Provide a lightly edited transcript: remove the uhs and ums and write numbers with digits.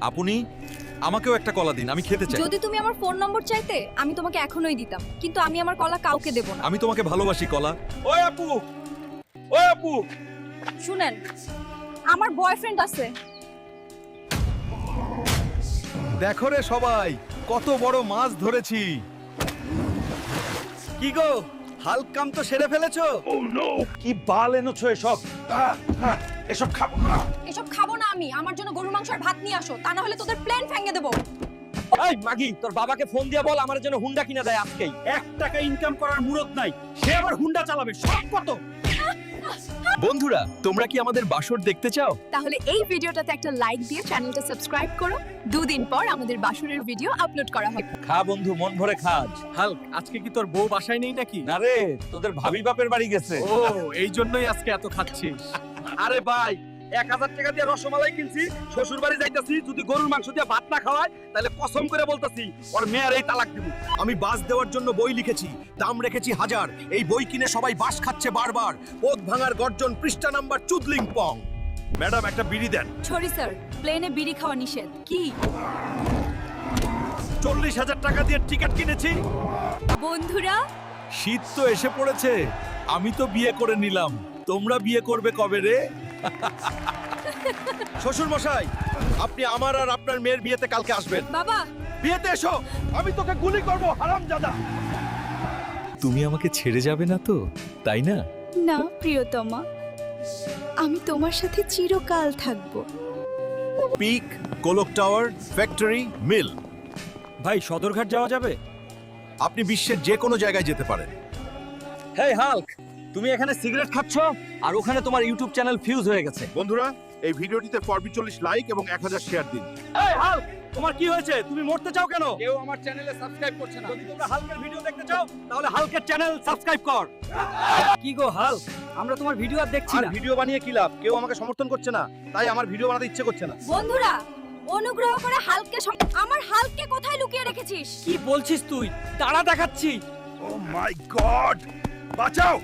আপনি আমাকেও একটা কলা দিন, আমি খেতে চাই। যদি তুমি আমার ফোন নম্বর চাইতে আমি তোমাকে এখনই দিতাম, কিন্তু আমি আমার কলা কাউকে দেব না। আমি তোমাকে ভালোবাসি কলা। ওই আপু, ওই আপু, শুনেন, আমার বয়ফ্রেন্ড আছে। দেখো রে সবাই, কত বড় মাছ ধরেছি। কি গো, হালক কাম তো সেরে ফেলেছো? কি বাল এনেছো এসব? এসব খাবো না। এসব খাবো না আমি, আমার জন্য গরুর মাংস আর ভাত নিয়ে আসো, তা না হলে তোদের প্ল্যান ভেঙে দেবো। এই মাগি, তোর বাবাকে ফোন দিয়া বল আমার জন্য হুন্ডা কিনা দেয় আজকেই। 1 টাকা ইনকাম করার মুরত নাই, সে আবার হুন্ডা চালাবে। সব কত? বন্ধুরা, তোমরা কি আমাদের বাসর দেখতে চাও? তাহলে এই ভিডিওটাতে একটা লাইক দিয়ে চ্যানেলটা সাবস্ক্রাইব করো। 2 দিন পর আমাদের বাসরের ভিডিও আপলোড করা হবে। খা বন্ধু, মন ভরে খাজ। হালক, আজকে কি তোর বউ বাসায় নেই নাকি? না রে, তোদের ভাবি বাপের বাড়ি গেছে। ও, এই জন্যই আজকে এত খাচ্ছিস। আরে ভাই, 1000 টাকা দিয়ে রসমালাই কিনছি, শ্বশুর বাড়ি যাইতাছি, যদি গরুর মাংস দিয়ে ভাত না খাওয়ায় তাহলে কসম করে বলতাছি ওর মেয়ের এই তালাক দিব। আমি বাস দেওয়ার জন্য বই লিখেছি, দাম রেখেছি 1000। এই বই কিনে সবাই বাস খাচ্ছে বারবার। পথ ভাঙার গর্জন, পৃষ্ঠা নাম্বার চুদলিং পং। ম্যাডাম, একটা বিড়ি দেন। সরি স্যার, প্লেনে বিড়ি খাওয়া নিষেধ। কি 40,000 টাকা দিয়ে টিকিট কিনেছি। বন্ধুরা, শীত তো এসে পড়েছে, আমি তো বিয়ে করে নিলাম। তোমরা বিয়ে করবে কবে রে? শ্বশুর মশাই, আপনি আমার আর আপনার মেয়ের বিয়েতে কালকে আসবেন। বাবা, বিয়েতে এসো, আমি তোকে গুলি করব হারামজাদা। তুমি আমাকে ছেড়ে যাবে না তো, তাই না? না প্রিয়তমা, আমি তোমার সাথে চিরকাল থাকবো। পিক, কোলক টাওয়ার, ফ্যাক্টরি, মিল। ভাই, সদরঘাট যাওয়া যাবে? আপনি বিশ্বের যে কোনো জায়গায় যেতে পারেন। হেই হাল্ক, তুমি এখানে সিগারেট খাচ্ছ আর ওখানে তোমার ইউটিউব চ্যানেল ফিউজ হয়ে গেছে। বন্ধুরা, এই ভিডিওটিতে 40 লাইক এবং 1000 শেয়ার দিন। এই হাল্ক, তোমার কি হয়েছে? তুমি মরতে চাও কেন? কেউ আমার চ্যানেলে সাবস্ক্রাইব করছে না। যদি তোমরা হাল্কের ভিডিও দেখতে চাও তাহলে হাল্কের চ্যানেল সাবস্ক্রাইব কর। কি গো হাল্ক, আমরা তোমার ভিডিও আর দেখছি আর না। ভিডিও বানিয়ে কি লাভ? কেউ আমাকে সমর্থন করছে না, তাই আমার ভিডিও বানাতে ইচ্ছে করছে না। বন্ধুরা, অনুগ্রহ করে হালকে আমার হালকে কোথায় লুকিয়ে রেখেছিস? কি বলছিস তুই? তাড়া দেখাচ্ছি। ও মাই গড, বাঁচাও।